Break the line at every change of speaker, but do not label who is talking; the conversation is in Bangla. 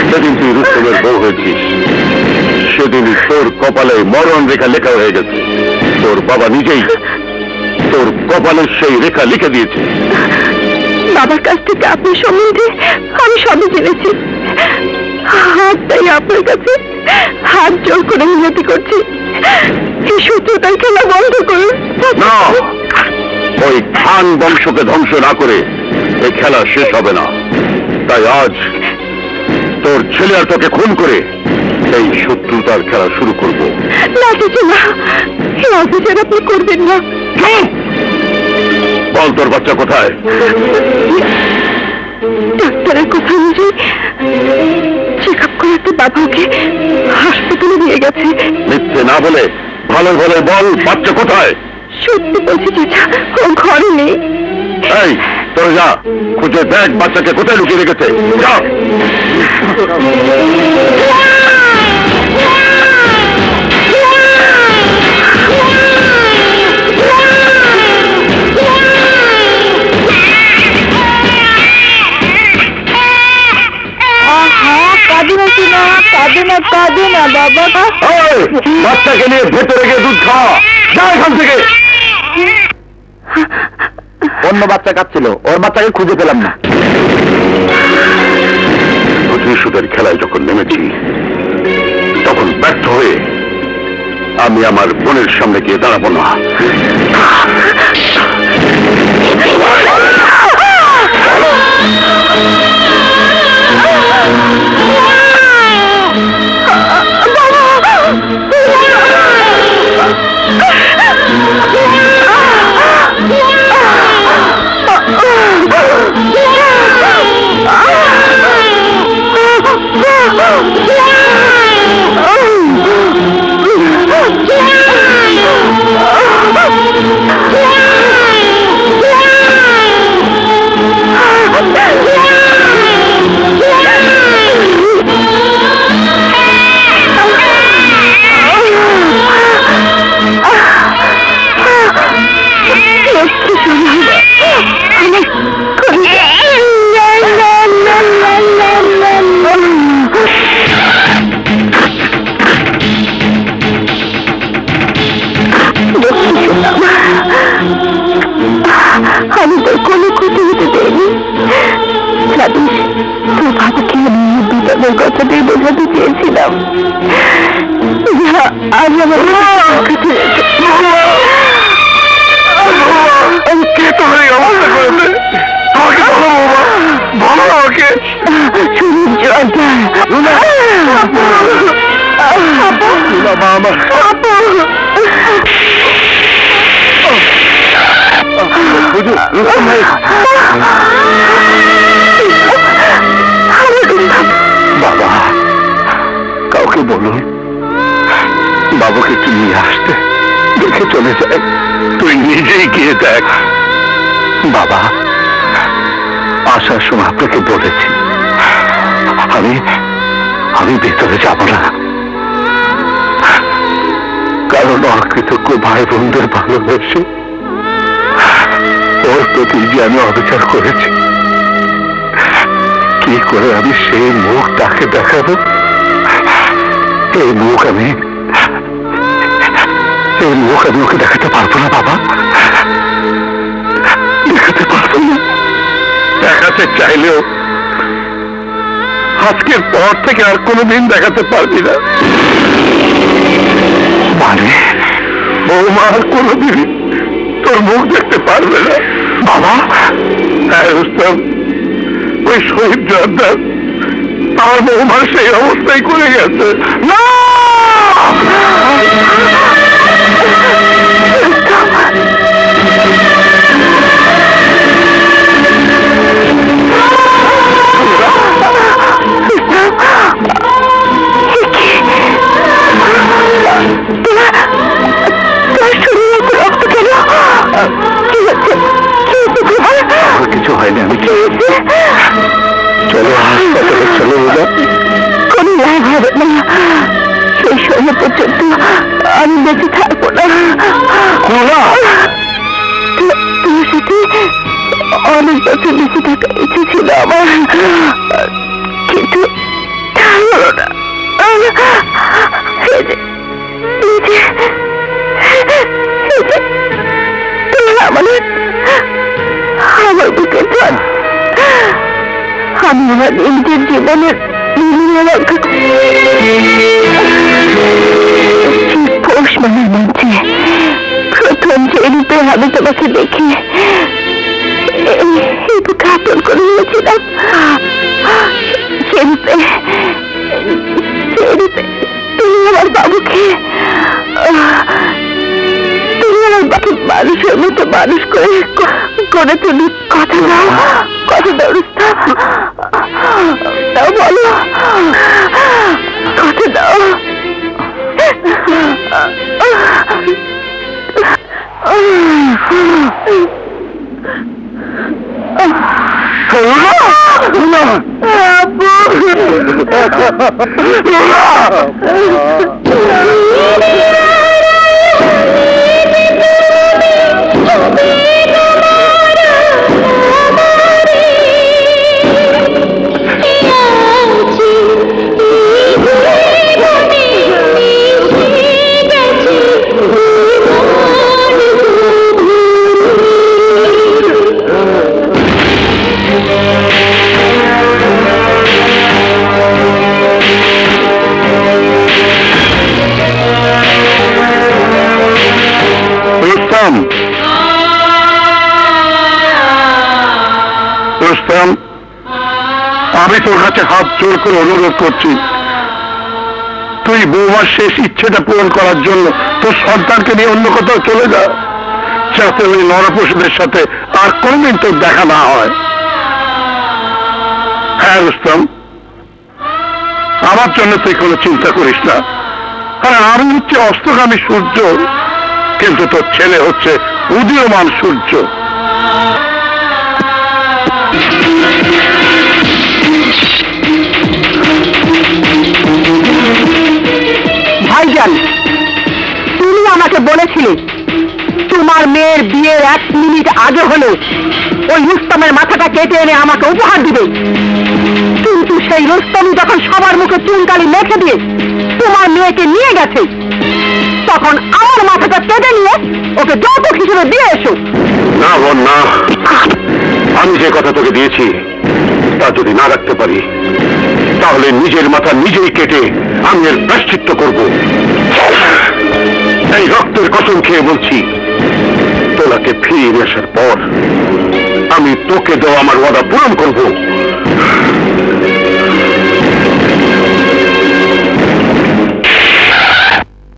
সেদিন তুই রুস্তমের বউ হয়েছিস, সেদিনই তোর কপালে মরণ রেখা লেখা হয়ে গেছে। তোর বাবা নিজেই তোর কপালে সেই রেখা লিখে দিয়েছে।
বাবার কাছ থেকে আপনার সম্বন্ধে আমি সবই জেনেছি, তাই আপনার কাছে হাত জোর করে মিনতি করছি, এই শত্রুতার খেলা বন্ধ করুন।
না, ওই খান বংশকে ধ্বংস না করে এই খেলা শেষ হবে না। তাই আজ তোর ছেলে আর তোকে খুন করে এই শত্রুতার খেলা শুরু করবো।
না কিছু না, এই অবিচার আপনি করবেন না।
বল তোর বাচ্চা কোথায়?
ডাক্তারের কথা অনুযায়ী চেক আপ করে একটা বাবাকে হাসপাতালে নিয়ে গেছে।
মিথ্যে না বলে ভালো ভালো বল, বাচ্চা কোথায়?
সত্যি বলছি চাচা, ও ঘরে নেই।
এই তোর যা, খুঁজে দেখ বাচ্চাকে কোথায় লুকিয়ে রেখেছে। যা।
কাঁদে না বাবা,
বাচ্চাকে নিয়ে ভেতরে গিয়ে দুধ খাওয়া। যা এখান থেকে। অন্য বাচ্চা কাঁদছিল, ওর বাচ্চাকে খুঁজে পেলাম না। প্রতিশোধের খেলায় যখন নেমেছি তখন ব্যর্থ হয়ে আমি আমার বোনের সামনে গিয়ে দাঁড়াবো না। আমি তোর কোনো ক্ষতি হতে দেয়নি। জানিস, তোর বাবাকে আমি বিপদের কথাটাই বোঝাতে চেয়েছিলাম। আজ আমার কে তোমার এই অবস্থা করেছে? আমাকে বলো বাবা, বলো আমাকে। বাবা, কাউকে বলুন বাবাকে একটু নিয়ে আসতে, দেখে চলে যায়। তুই নিজেই গিয়ে দেখ। বাবা, আসার সময় আপনাকে বলেছি আমি ভেতরে যাব না, কারণ অকৃতজ্ঞ ভাই বোনদের ভালোবেসে ওর প্রতি যে আমি অবিচার করেছি, কি করে আমি সেই মুখ তাকে দেখাবো? এই মুখ আমি ওকে দেখাতে পারবো না বাবা, দেখাতে পারবো না। দেখাতে চাইলেও আজকের পর থেকে আর কোনোদিন দেখাতে পারবি না। মানে বৌমা আর কোনোদিন তোর মুখ দেখতে পারবে না বাবা। হ্যাঁ রুস্তম, ওই শহীদ জর্দার আমার বৌমার সেই অবস্থায় করে গেছে। না, কিছু হয়নি। আমি চলো হাসপাতালে, চলো বাবা। কোনো লাভ হবে না, সেই সময় পর্যন্ত আমি বেঁচে থাকবো না। তোমার সাথে অনেক বছর বেঁচে থাকার ইচ্ছে ছিল আমার।
আমি আমার নিজের জীবনের বিনিময়ে রক্ষা পৌষ মাসের মধ্যে প্রথম যে রূপে আমি তোমাকে দেখি এই বুকে আপন করে নিয়েছিলাম, সে রূপে তুমি আমার বাবুকে মানুষের মতো মানুষ করে তুমি কথা দাও রুস্তম, বলো কথা দাও।
রুস্তম, আমি তোর কাছে হাত জোর করে অনুরোধ করছি, তুই বৌমার শেষ ইচ্ছেটা পূরণ করার জন্য তোর সন্তানকে নিয়ে অন্য কোথাও চলে যা, যাতে ওই নরপশুদের সাথে আর কোনদিন তোর দেখা না হয়। হ্যাঁ রুস্তম, আমার জন্য তুই কোনো চিন্তা করিস না। আর আমি হচ্ছে অস্তগামী সূর্য, কিন্তু তোর ছেলে হচ্ছে উদীয়মান সূর্য।
ভাইজান, তুমি আমাকে বলেছিলে তোমার মেয়ের বিয়ের 1 মিনিট আগে হলো ওই রুস্তমের মাথাটা কেটে এনে আমাকে উপহার দিবে, কিন্তু সেই রুস্তমই যখন সবার মুখে চুনকালি মেখে দিয়ে তোমার মেয়েকে নিয়ে গেছে, তখন আমার মাথাটা কেটে নিয়ে ওকে যৌতুক হিসেবে দিয়ে এসো।
না বোন না, আমি যে কথা তোকে দিয়েছি তা যদি না রাখতে পারি তাহলে নিজের মাথা নিজেই কেটে আমি এর প্রায়শ্চিত্ত করব। এই রক্তের কসম খেয়ে বলছি, তোলাকে ফিরে আসার পর আমি তোকে দেওয়া আমার ওয়াদা পূরণ করব।